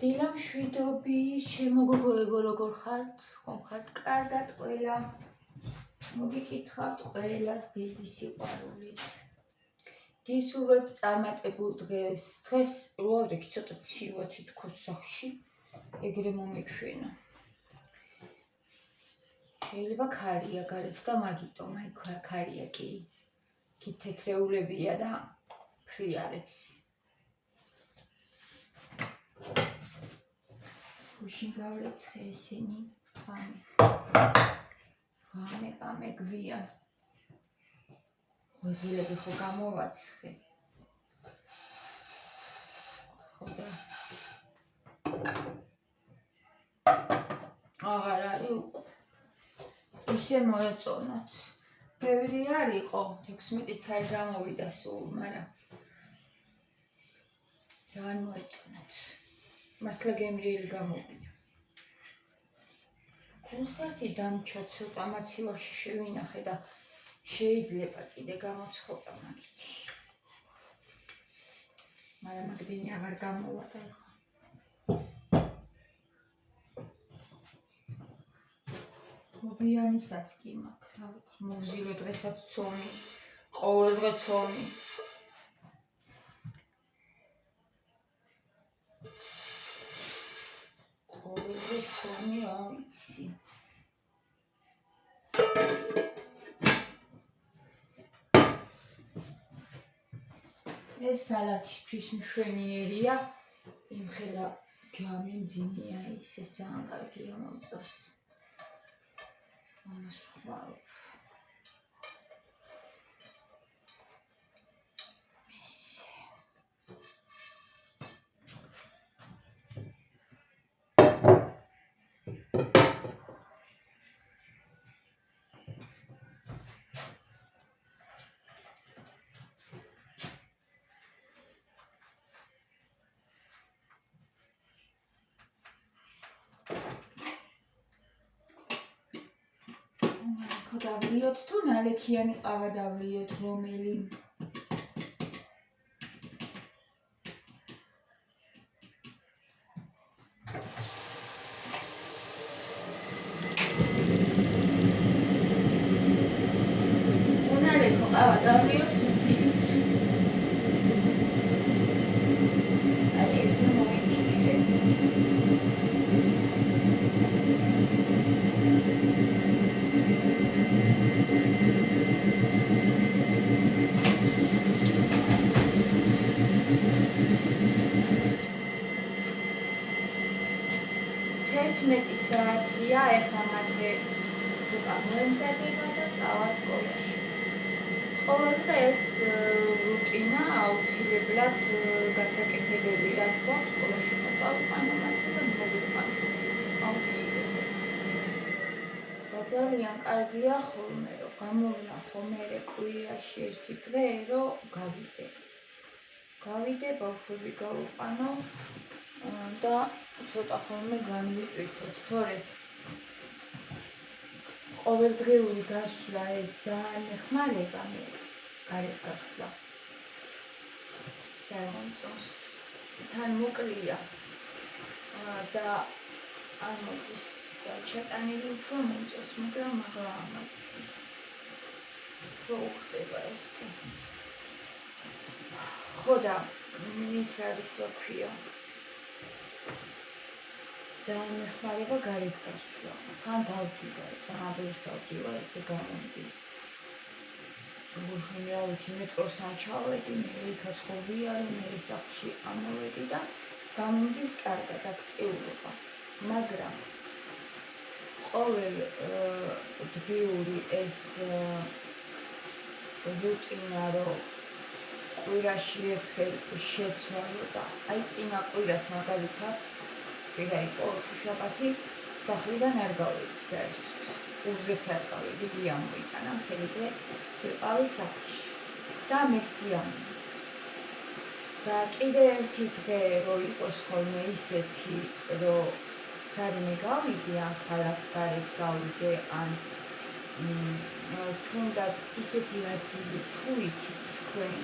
დილა მშვიდობი, შემოგოგოებო როგორ ხართ? ხომ ხართ კარგად ყველა? მოგიკითხავთ ყველას დიდი სიყვარულით. გისურვებთ წარმატებულ დღეს. დღეს როავრიქ ცოტა ცივა თითქოს სახში, ეგრე მომეჩვენა. შეიძლება ქარია გარეთ და მაგიტომ, აი ქარია კი. კი თეთრეულებია და ფრიალებს. გუშინ გავრეცხე ესენი, ღამე გვიან. ღოზილები ხო გამოვაცხე. ხო და აღარ არის უკვე. ისე მოეწონათ. ბევრი არ იყო, 16-იც არ გამოვიდა სულ, მაგრამ ძალიან მოეწონათ. მართლა გემრიელი გამოვიდა. კონცერტი დამჩა ცოტა მაცივაში შევინახე და შეიძლება კიდე გამოცხობა მაგით. მაგრამ მაგდენი აღარ გამოვიდა ახლა. მობიანისაც კი მაქვს, რა ვიცი, მოვზილო დღესაც ცომი, ყოველ დღე ცომი. ყოველ დღე ცომი, რა ვიცი. ეს სალათისთვის მშვენიერია, იმხელა ჯამი მძიმეა ის, ეს ძალიან კარგია მომწონს. ამას ვხმარობ. დავლიოთ თუ ნალექიანი ყავა დავლიოთ რომელი? უნალექო ყავა დავლიოთ მცირით. აი ეს მომიქიქრე. მეტი საათია, ეხლა მათე ცოტა მოემზადება და წავალ სკოლაში. ყოველდღე ეს რუტინა აუცილებლად გასაკეთებელი, რაც გვაქვს სკოლაში და წავიყვანო მათი და მოვიყვანო. აუცილებლად. და ძალიან კარგია ხოლმე, რომ გამოვნახო მერე კვირაში ერთი დღე, რომ გავიდე, ბავშვები გავიყვანო და ცოტა ხოლმე განვიტვირთოთ, თორე ყოველდღიური გასვლა ეს ძალიან ეხმარება მე გარეთ გასვლა. სამომწონს თან მოკლია და არ მოდის და ჩატანილი უფრო მომწონს, მაგრამ აღარ ამოდის ის. რო უხდება ეს. ხო და ის არის რა ქვია. ძალიან ეხმარება გარეთ გასვლა. თან დავდივარ, ძალიან ბევრს დავდივარ, ესე გამომდის. გუშინ რა ვიცი, მეტროსთან ჩავედი, მე იქაც ხო ვიარე, მე სახლში ამოვედი და გამომდის კარგად აქტიურობა. მაგრამ ყოველ დღიური ეს რუტინა, რომ კვირაში ერთხელ შეცვალო და აი წინა კვირას მაგალითად პირა იყო შაბათი სახლიდან არ გავედი საერთოდ. კურსზეც არ გავედი, ამოიტანა მთელი დღე ვიყავი სახლში და მესიამი. და კიდე ერთი დღე რო იყოს ხოლმე ისეთი, რომ სადმე გავიდე, ან ქალაქ გარეთ გავიდე, ან თუნდაც ისეთი ადგილი თუ იცით თქვენ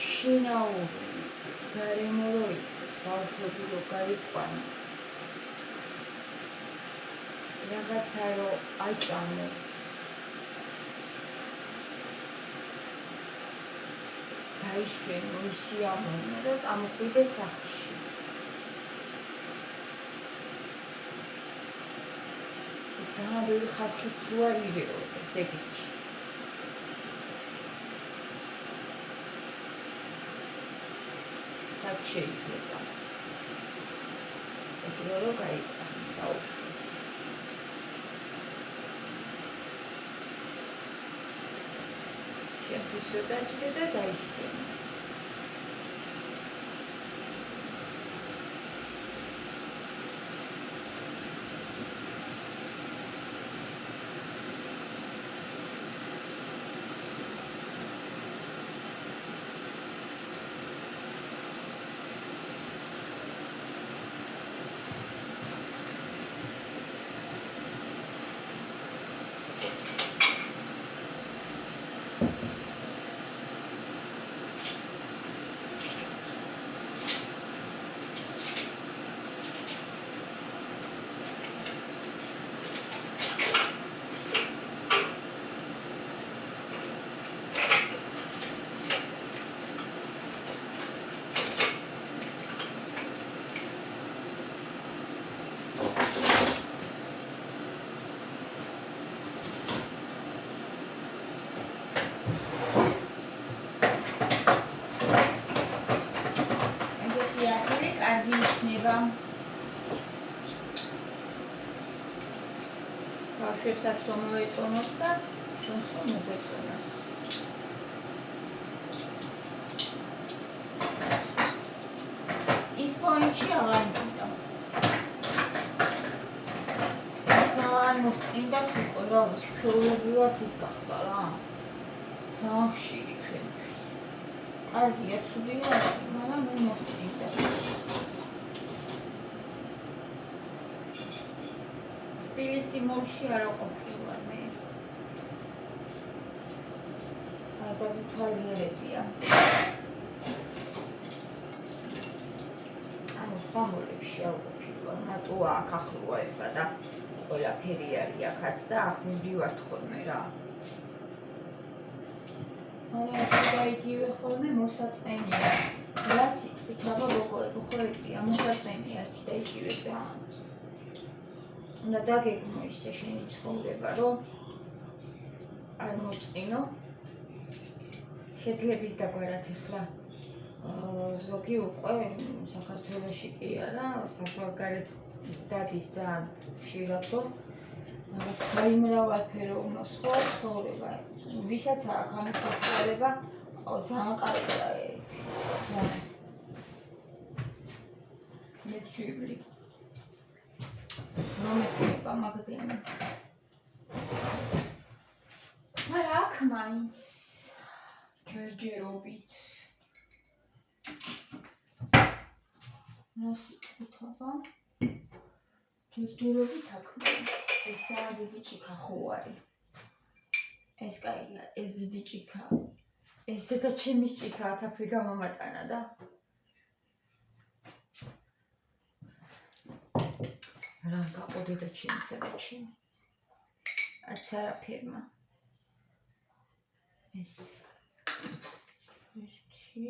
შინაური გარემო რო იყოს, ბავშვები რო გაიყვანა რაღაცა რო აჭამო დაისვენო ისიამოვნო და წამოყვიდე სახლში ძალიან ბევრი ხალხიც უარ ირეოდეს ეგეთი სად შეიძლება ეგრე რო გაიყვანა ბავშვი შემთხვევით დაჭდე და დაისვენო ბავშვებსაც რომ მოეწონოს და ჩვენც რომ მოგვეწონოს. ის პოინტში აღარ მინდა. ძალიან მოსწინდა თვითონ რა ჩვეულებრივად ის გახდა რა. ძალიან ხშირი ჩვენთვის. კარგია, ცუდია, მაგრამ მე მოსწინდა. თბილისი მოლში არ ყოფილა მე. არ დავთვალიერებია. ანუ სხვა მოლებში არ ყოფილა. ნატოა აქ ახლოა ეხლა და ყველაფერი არის აქაც და აქ მივდივართ ხოლმე რა. მაგრამ ახლა იგივე ხოლმე მოსაწყენია. რა სიტყვით აბა გოგოები ხო ეკია მოსაწყენია ერთი და იგივე ძალიან. უნდა დაგეგმო ისე შენი ცხოვრება, რომ არ მოწყინო. შეძლებს დაგვარად ეხლა ზოგი უკვე საქართველოში კი არა, საზღვარგარეთ დადის ძალიან ხშირად, რომ რაღაც საიმრავალფეროვნო სხვა ცხოვრება. ვისაც აქვს ამის საშუალება, ძალიან კარგია ეგ. მეცვივლი. რომექნება მაგდენი. მაგრამ აქ მაინც ჯერჯერობით. ნასიტყვიტობა. ჯერჯერობით აქ მაინც. ეს ძალიან დიდი ჭიქა ხო არის. ეს კაია, ეს დიდი ჭიქა. ეს დედა ჩემის ჭიქა ათაფრი გამომატანა და რა გაყოდე და ჩემისა და ჩემი. აც არაფერმა. ეს ერთი.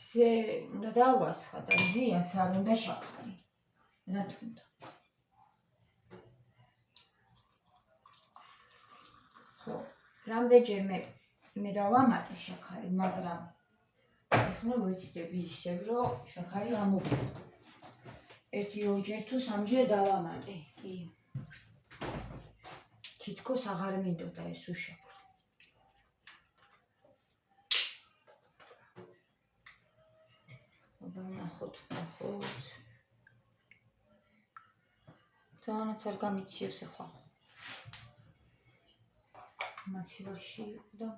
ზე უნდა დავასხა და ზიანს არ უნდა შაქარი. რა თქმა. ხო, რამდენჯერმე მე დავამატე შაქარი, მაგრამ ეხლა ვიცდები ისევ, რომ შაქარი ამოვიდა. ერთი ორჯერ თუ სამჯერ დავამატე, კი. თითქოს აღარ მინდოდა ეს უშაქრო. აბა ნახოთ. ძალიანაც არ გამიციოს ახლა. მასივაში იყო და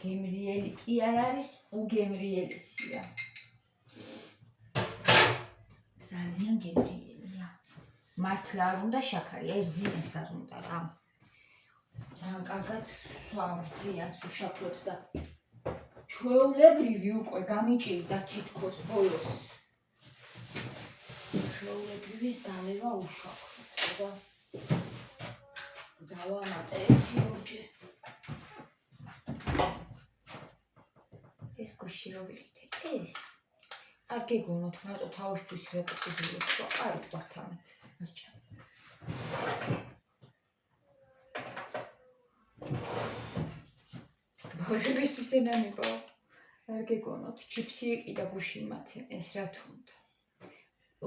გემრიელი კი არ არის, უგემრიელისია. ძალიან გემრიელია. მართლა არ უნდა შაქარი, ერთზიანს არ უნდა რა. ძალიან კარგად სვავრძიანს უშაქროთ და ჩვეულებრივი უკვე გამიჭირდა თითქოს ბოლოს. ჩვეულებრივის დალევა უშაქროთ და დავამატე 1-2 ეს გუში რო ვიყიდე ეს არ გეგონოთ მარტო თავისთვის რეპეტიციებს რო არ ვიყავთ ამით არჩა ბავშვებისთვის ენამება არ გეგონოთ ჩიფსი იყიდა გუში მათი ეს რა თუნდა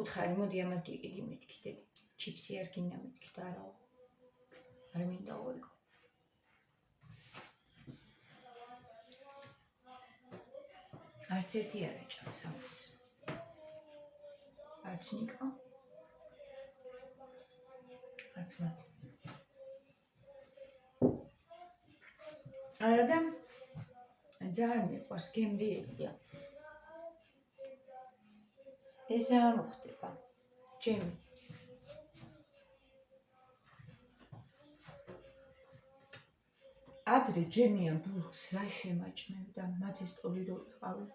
უთხარი მოდი ამას გიყიდი მეთქი დედი ჩიფსი არ გინდა მეთქი და არა არ მინდა ოიგო არც ერთი არ ეჭამს ამას არც ნიკა არც მათ არა და ძალიან მიყვარს გემრიელია ეს არ მოხდება ჯემი ადრე ჯემიან ბურგს რა შემაჭმევდა მათი სტოლი რო იყავი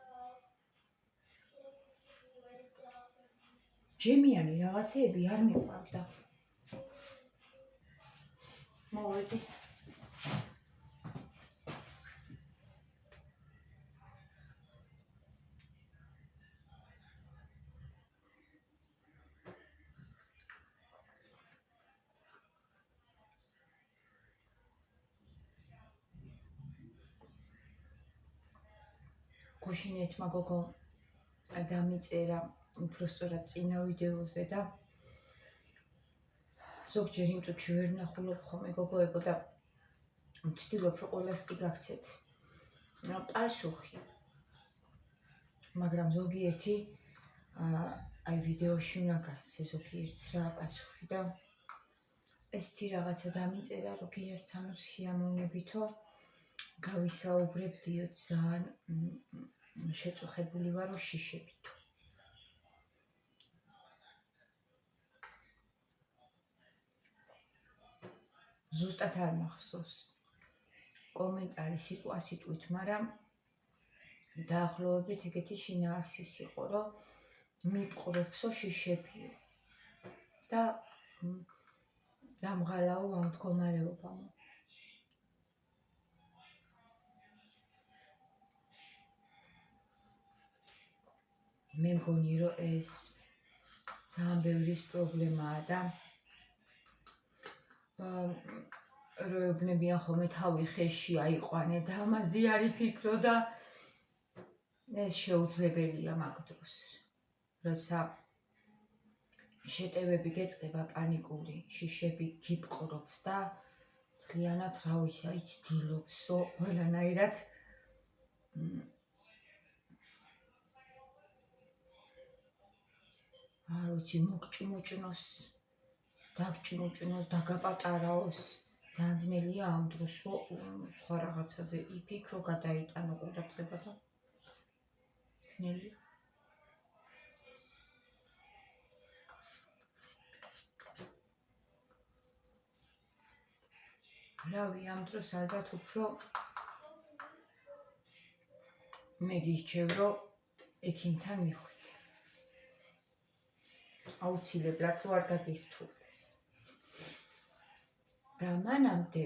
ჯემიანი რაღაცეები არ მიყვარდა მოვედი გუშინეთმა გოგო დამიწერა უბრალოდ წინა ვიდეოზე და ზოგჯერ იმ წუთში ვერ ნახულობ ხოლმე გოგოებო და ვცდილობ რომ ყველას კი გაქცეთ პასუხი მაგრამ ზოგიერთი აი ვიდეოში უნდა გასცე ზოგიერთს რა პასუხი და ესეთი რაღაცა დამიწერა რომ გიასთან სიამოვნებითო გავისაუბრებდიო ძალიან შეწუხებული ვარო შიშებითო ზუსტად არ მახსოვს კომენტარი სიტყვა სიტყვით, მაგრამ დაახლოებით ეგეთი შინაარსის იყო, რომ მიპყრობსო შიშებიო და დამღალაო ამ მდგომარეობამ. მე მგონი რომ ეს ძალიან ბევრის პრობლემაა და რომ ეუბნებიან ხოლმე თავი ხეში აიყვანე და ამაზე არ იფიქრო და ეს შეუძლებელია მაგ დროს. როცა შეტევები გეწყდება პანიკური, შიშები გიპყრობს და მთლიანად რა ვიცი, აი ცდილობს, რომ ყველანაირად არ ვიცი, მოგჭმუჭნოს, დაგჭმუჭნოს, დაგაპატარაოს. ძალიან ძნელია ამ დროს, რომ სხვა რაღაცაზე იფიქრო, გადაიტანო ყურადღება და ძნელია. რავი, ამ დროს ალბათ უფრო მე გირჩევ, რომ ექიმთან მიხვიდე. აუცილებლად რომ არ გაგირთულდეს. და მანამდე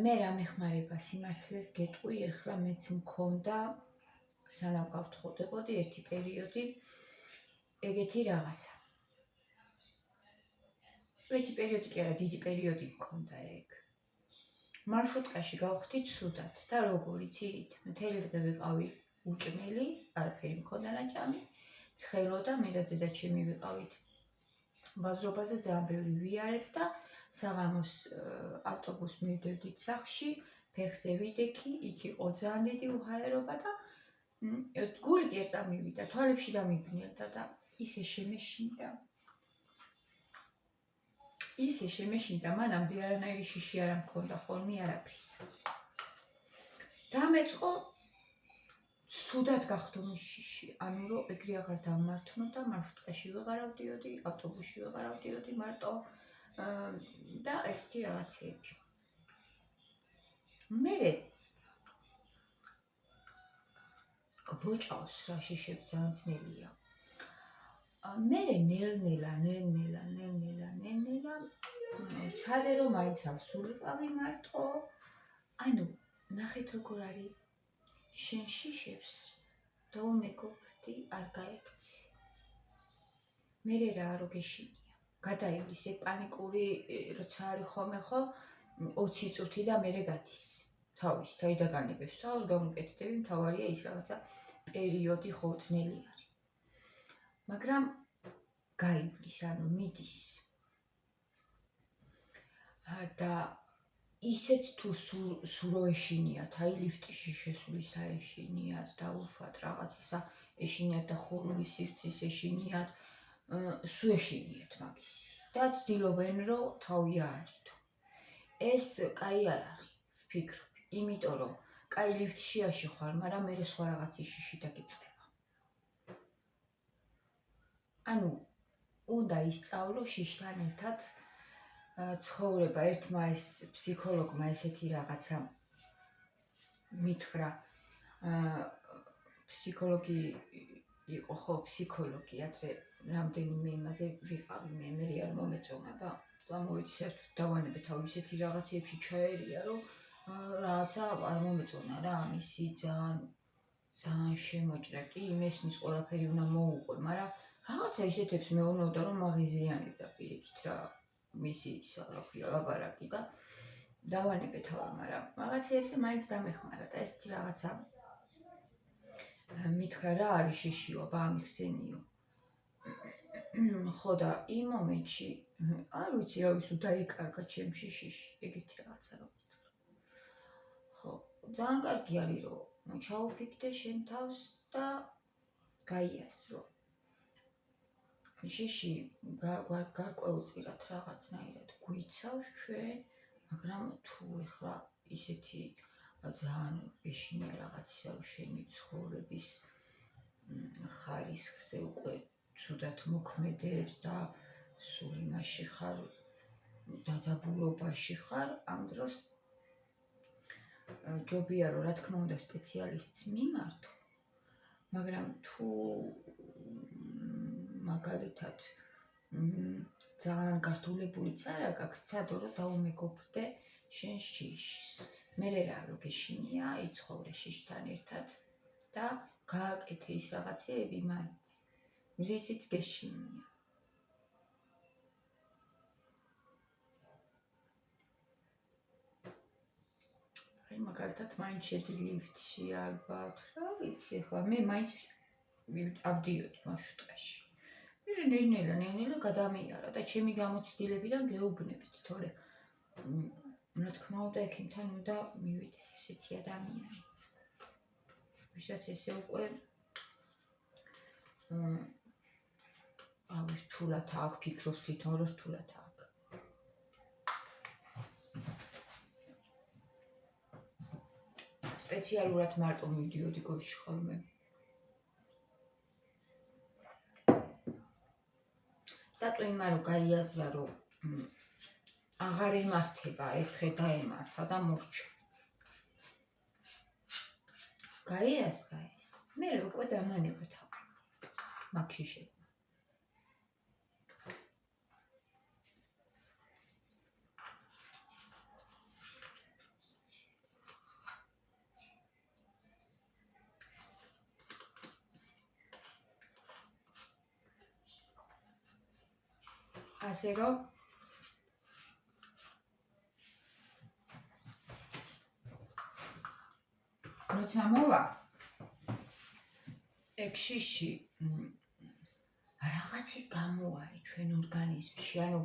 მე რა მეხმარება სიმართლეს გეტყვი, ეხლა მეც მქონდა სანამ გავთხოვდებოდი ერთი პერიოდი ეგეთი რაღაცა. ერთი პერიოდი კი არა, დიდი პერიოდი მქონდა ეგ. მარშრუტკაში გავხდით სუდად და როგორ იცით, მთელი დღე ვიყავი უჭმელი, არაფერი მქონდა ნაჭამი, ცხელოდა, მე და დედაჩემი ვიყავით ბაზრობაზე, ძალიან ბევრი ვიარეთ და საღამოს ავტობუსს მივდევდით სახლში, ფეხზე ვიდექი, იქ იყო ძალიან დიდი უჰაერობა და გული კი ერთ წამივიდა, თვალებში დამიბნელდა და ისე შემეშინდა, მანამდე არანაირი შიში არ მქონდა ხოლმე არაფრის. დამეწყო ცუდად გახდომი შიში, ანუ რომ ეგრე აღარ დამმართნო და მარშრუტკაში ვეღარ ავდიოდი, ავტობუსში ვეღარ ავდიოდი მარტო და ესეთი რაღაცები. მერე გბოჭავს რა შიშები ძალიან ძნელია. მერე ნელ-ნელა ვცადე რომ მაინც ავსულიყავი მარტო, ანუ ნახეთ როგორ არის შენ შიშებს დაუმეგობრდი არ გაიქცი. მერე რა რო გეშინია. გადაივლის ეგ პანიკური როცა არის ხოლმე ხო 20 წუთი და მერე გადის. თავის დაიდაგანებებს თავს გამოკეთდები, მთავარია ის რაღაცა პერიოდი ხო ძნელი არის. მაგრამ გაივლის, ანუ მიდის. და ისეც თუ სულ ეშინიათ, აი ლიფტში შესulis აეშინიათ და უშუალოდ რაღაც ისა ეშინიათ და ხორული სივრცის ეშინიათ, სულ ეშინიათ მაგის. და ცდილობენ რომ თავი აარიდო. ეს კაი არ არის, ვფიქრობ, იმიტომ რომ კაი ლიფტში აშიხვალ, მაგრამ მე სხვა რაღაცის შიში დაგეწყება. ანუ უნდა ისწავლო შიშთან ერთად ცხოვრება. ერთმა ეს ფსიქოლოგმა ესეთი რაღაცა მითხრა, ფსიქოლოგი იყო ხო, ფსიქოლოგი, ადრე რამდენიმე იმაზე ვიყავი მე არ მომეწონა და მოვიდი საერთოდ დავანებე თავი ისეთი რაღაცებში ჩაერია, რომ რაღაცა არ მომეწონა რა, მისი ძალიან შემოჭრა კი, იმესმის ყველაფერი უნდა მოუყვე, მაგრამ რაღაცა ისეთებს მეუბნოდა, რომ მაღიზიანებდა პირიქით რა, მისი ისა რა ქვია ლაბარაკი და დავანებე თავი, მაგრამ რაღაცეებზე მაინც დამეხმარა და ესეთი რაღაცა მითხრა რა არის შიშიო, ამიხსენიო. ხო და იმ მომენტში არ ვიცი რა ვის დაიკარგა ჩემ შიშიში, ეგეთი რაღაცა რომ მითხრა. ხო, ძალიან კარგი არის რომ ჩაუფიქდე შენ თავს და გაიასრო. შიში გარკვეულწილად რაღაცნაირად გვიცავს ჩვენ, მაგრამ თუ ეხლა ისეთი ძალიან ეშინია რაღაცა რომ შენი ცხოვრების ხარისხზე უკვე ცუდად მოქმედებს და სულ იმაში ხარ, დაძაბულობაში ხარ, ამ დროს ჯობია რომ რა თქმა უნდა სპეციალისტს მიმართო, მაგრამ თუ მაგალითად ძალიან გართულებულიც არა გაქვს, ცადო რომ დაუმეგობრდე შენ შიშს. მერე რა რო გეშინია, იცხოვრე შიშთან ერთად და გააკეთე ის რაღაცეები მაინც, რისიც გეშინია. აი მაგალითად მაინც შედი ლიფტში ალბათ, რა ვიცი, ახლა მე მაინც ავდიოდი მარშრუტკაში. მერე ნელ-ნელა გადამიარა და ჩემი გამოცდილებიდან გეუბნებით, თორე რა თქმა უნდა ექიმთან უნდა მივიდეს ესეთი ადამიანი, ვისაც ესე უკვე რთულად აქვს, ფიქრობს თვითონ რომ რთულად აქვს. სპეციალურად მარტო მივდიოდი გორში ხოლმე. დატო იმა რომ გაიაზრა რომ აღარ ემართება, ერთხე დაემართა და მორჩა. გაიაზრა ეს, მერე უკვე დამანება თავი მაგ შიშებმა. ასე რომ როცა მოვა ეგ შიში რაღაცის გამო არის ჩვენ ორგანიზმში, ანუ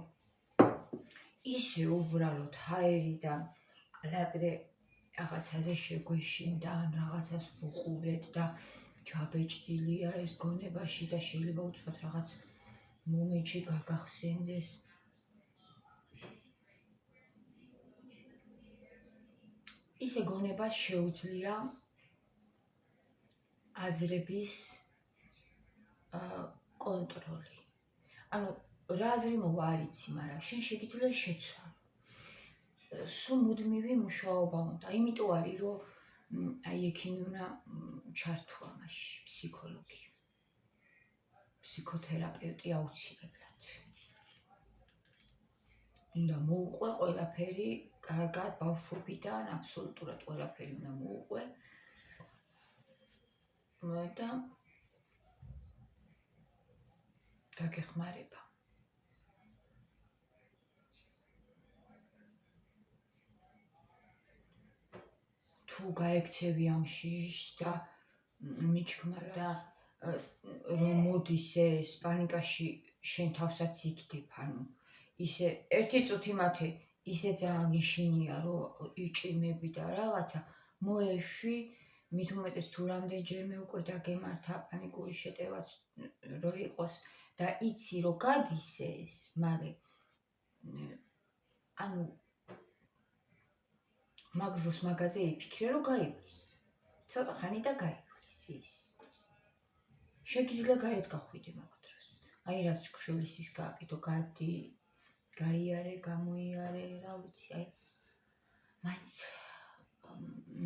ისე უბრალოდ ჰაერიდან რადრე რაღაცაზე შეგვეშინდა, ან რაღაცას ვუყურეთ და ჩაბეჭდილია ეს გონებაში და შეიძლება უცბად რაღაც მომენტში გაგახსენდეს. ისე გონებას შეუძლია აზრების კონტროლი. ანუ რა აზრი მოვა არ იცი, მაგრამ შენ შეგიძლია შეცვალო. სულ მუდმივი მუშაობა უნდა. იმიტომ არის, რომ აი ექიმი უნდა ჩართო ამაში, ფსიქოლოგი. ფსიქოთერაპევტი აუცილებლად. უნდა მოუყვე ყველაფერი, კარგად ბავშვობიდან აბსოლუტურად ყველაფერი უნდა მოუყვე. და გაგეხმარება. თუ გაექცევი ამ შიშს და მიჩქმა და რომ მოდის ეს პანიკაში შენ თავსაც იქდებ, ანუ ისე ერთი წუთი მათე ისე ძალიან გიშინია, რომ იჭიმები და რაღაცა მოეშვი, მით უმეტეს თუ რამდენჯერმე უკვე დაგემართა პანიკური შეტევაც რო იყოს და იცი რომ გადის ეს, მაგრამ ანუ მაგჟოს მაგაზე იფიქრე რომ გაივლის. ცოტა ხანი და გაივლის ის. შეგიძლია გარეთ გახვიდე მაგ დროს. აი რაც შვილის გააკეთო, გადი, გაიარე, გამოიარე, რა ვიცი, აი მაინც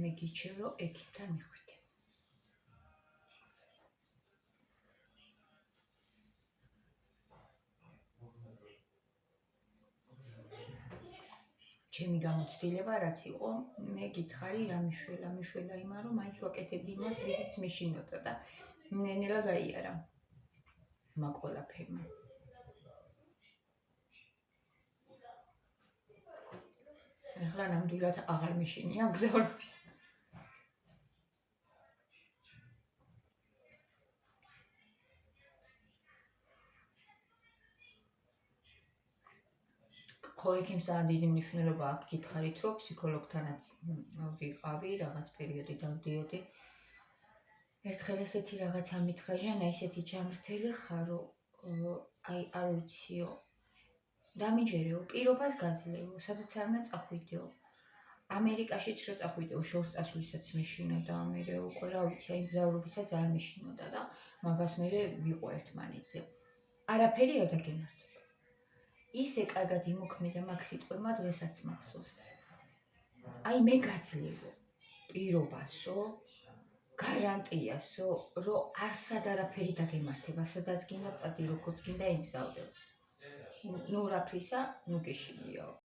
მე გიჩვენ რომ ექიმთან მიხვიდე. ჩემი გამოცდილება რაც იყო, მე გითხარი რა მიშველა იმან რომ მაინც ვაკეთებდი იმას, რისიც მიშინოდა და ნენელა გაიარა მაგ ყველაფერმა. ეხლა ნამდვილად აღარ მეშინია გზავრობის. ხო, ექიმს დიდი მნიშვნელობა აქვს. გითხარით, რომ ფსიქოლოგთანაც ვიყავი, რაღაც პერიოდი დავდიოდი. ერთხელ ესეთი რაღაცა მითხრა, ჟანა, ისეთი ჯანმრთელი ხარ, რომ აი არ ვიციო. დამიჯერეო, პირობას გაძლევო, სადაც არ უნდა წახვიდეო. ამერიკაშიც რო წახვიდეო, შორს წასვლისაც მეშინოდა, მე უკვე რა ვიცი, აი მგზავრობისაც არ მეშინოდა და მაგას მე ვიყო ერთმანეთზე. არაფერი არ დაგემართვა. ისე კარგად იმოქმედა მაგ სიტყვებმა დღესაც მახსოვს. აი მე გაძლევო პირობასო, გარანტიასო, რომ არსად არაფერი დაგემართება, სადაც გინდა წადი, როგორც გინდა იმგზავრდეო. ნუ რაფრისა, ნუ გეშინიო.